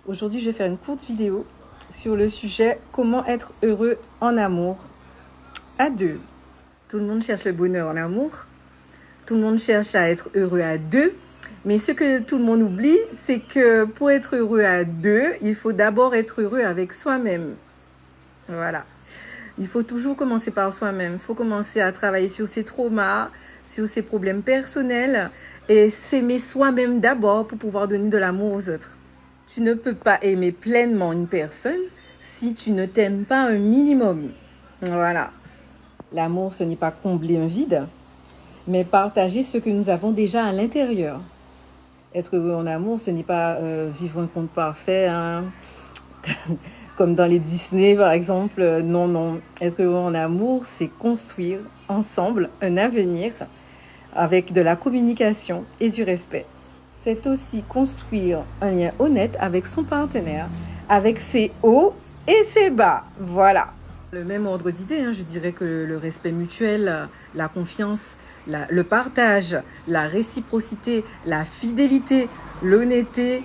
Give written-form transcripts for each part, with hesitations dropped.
Aujourd'hui, je vais faire une courte vidéo sur le sujet comment être heureux en amour à deux. Tout le monde cherche le bonheur en amour. Tout le monde cherche à être heureux à deux. Mais ce que tout le monde oublie, c'est que pour être heureux à deux, il faut d'abord être heureux avec soi-même. Voilà. Il faut toujours commencer par soi-même. Il faut commencer à travailler sur ses traumas, sur ses problèmes personnels et s'aimer soi-même d'abord pour pouvoir donner de l'amour aux autres. Tu ne peux pas aimer pleinement une personne si tu ne t'aimes pas un minimum. Voilà. L'amour, ce n'est pas combler un vide, mais partager ce que nous avons déjà à l'intérieur. Être heureux en amour, ce n'est pas vivre un conte parfait, hein, comme dans les Disney par exemple. Non, non. Être heureux en amour, c'est construire ensemble un avenir avec de la communication et du respect. C'est aussi construire un lien honnête avec son partenaire, avec ses hauts et ses bas. Voilà. Le même ordre d'idée, hein, je dirais que le respect mutuel, la confiance, le partage, la réciprocité, la fidélité, l'honnêteté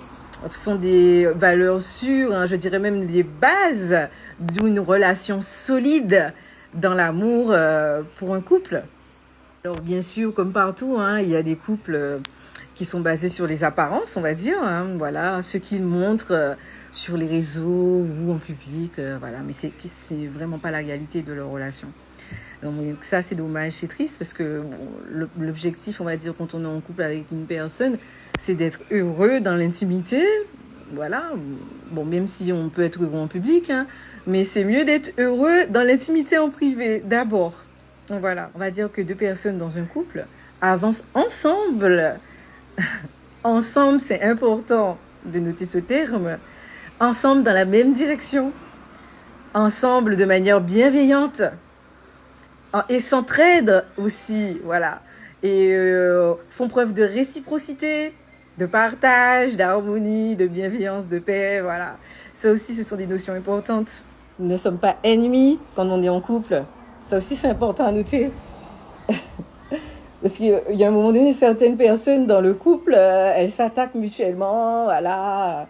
sont des valeurs sûres, hein, je dirais même des bases d'une relation solide dans l'amour pour un couple. Alors bien sûr, comme partout, hein, il y a des couples qui sont basés sur les apparences, on va dire, hein, voilà, ce qu'ils montrent sur les réseaux ou en public, voilà, mais c'est vraiment pas la réalité de leur relation. Donc ça, c'est dommage, c'est triste parce que bon, l'objectif, on va dire, quand on est en couple avec une personne, c'est d'être heureux dans l'intimité, voilà, bon, même si on peut être heureux en public, hein, mais c'est mieux d'être heureux dans l'intimité en privé, d'abord. Voilà, on va dire que deux personnes dans un couple avancent ensemble. Ensemble, c'est important de noter ce terme. Ensemble dans la même direction. Ensemble de manière bienveillante. Et s'entraident aussi, voilà. Et font preuve de réciprocité, de partage, d'harmonie, de bienveillance, de paix, voilà. Ça aussi, ce sont des notions importantes. Nous ne sommes pas ennemis quand on est en couple. Ça aussi, c'est important à noter. Parce qu'il y a un moment donné, certaines personnes dans le couple, elles s'attaquent mutuellement, voilà.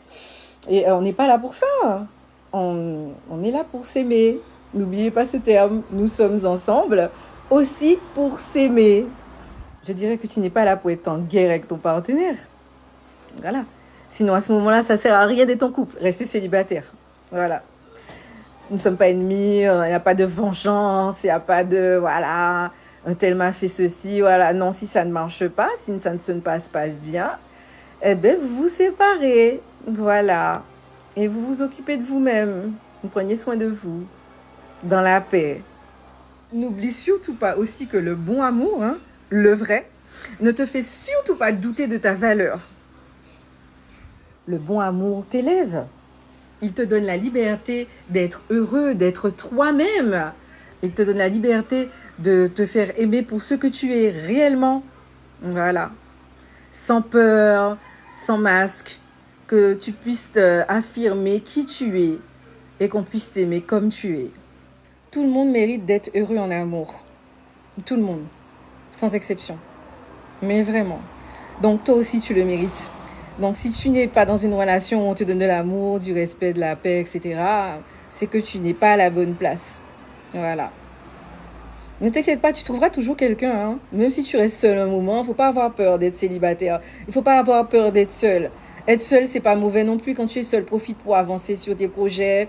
Et on n'est pas là pour ça. On est là pour s'aimer. N'oubliez pas ce terme. Nous sommes ensemble aussi pour s'aimer. Je dirais que tu n'es pas là pour être en guerre avec ton partenaire. Voilà. Sinon, à ce moment-là, ça sert à rien d'être en couple. Restez célibataire. Voilà. Nous ne sommes pas ennemis, il n'y a pas de vengeance, il n'y a pas de, voilà, un tel m'a fait ceci, voilà. Non, si ça ne marche pas, si ça ne se passe pas bien, eh bien, vous vous séparez, voilà. Et vous vous occupez de vous-même, vous prenez soin de vous, dans la paix. N'oublie surtout pas aussi que le bon amour, hein, le vrai, ne te fait surtout pas douter de ta valeur. Le bon amour t'élève. Il te donne la liberté d'être heureux, d'être toi-même. Il te donne la liberté de te faire aimer pour ce que tu es réellement. Voilà. Sans peur, sans masque. Que tu puisses affirmer qui tu es et qu'on puisse t'aimer comme tu es. Tout le monde mérite d'être heureux en amour. Tout le monde. Sans exception. Mais vraiment. Donc toi aussi tu le mérites. Donc si tu n'es pas dans une relation où on te donne de l'amour, du respect, de la paix, etc., c'est que tu n'es pas à la bonne place. Voilà. Ne t'inquiète pas, tu trouveras toujours quelqu'un. Hein. Même si tu restes seul un moment, il ne faut pas avoir peur d'être célibataire. Il ne faut pas avoir peur d'être seul. Être seul, c'est pas mauvais non plus. Quand tu es seul, profite pour avancer sur tes projets,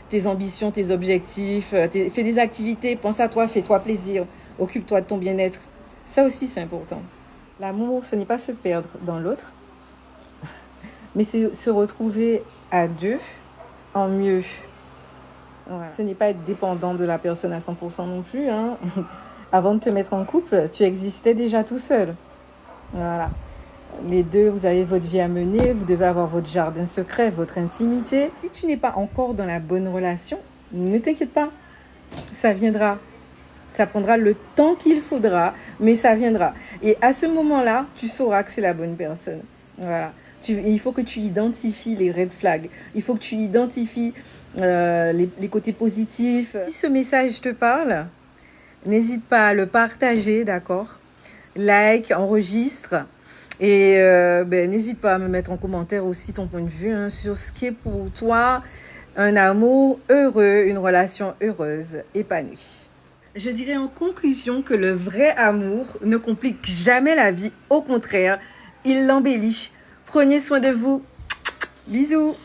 tes ambitions, tes objectifs. Fais des activités, pense à toi, fais-toi plaisir. Occupe-toi de ton bien-être. Ça aussi, c'est important. L'amour, ce n'est pas se perdre dans l'autre, mais c'est se retrouver à deux en mieux. Voilà. Ce n'est pas être dépendant de la personne à 100% non plus. Hein. Avant de te mettre en couple, tu existais déjà tout seul. Voilà. Les deux, vous avez votre vie à mener, vous devez avoir votre jardin secret, votre intimité. Si tu n'es pas encore dans la bonne relation, ne t'inquiète pas, ça viendra. Ça prendra le temps qu'il faudra, mais ça viendra. Et à ce moment-là, tu sauras que c'est la bonne personne. Voilà. Il faut que tu identifies les red flags. Il faut que tu identifies les côtés positifs. Si ce message te parle, n'hésite pas à le partager, d'accord? Like, enregistre Et n'hésite pas à me mettre en commentaire aussi ton point de vue hein, sur ce qui est pour toi un amour heureux, une relation heureuse, épanouie. Je dirais en conclusion que le vrai amour ne complique jamais la vie. Au contraire, il l'embellit. Prenez soin de vous. Bisous.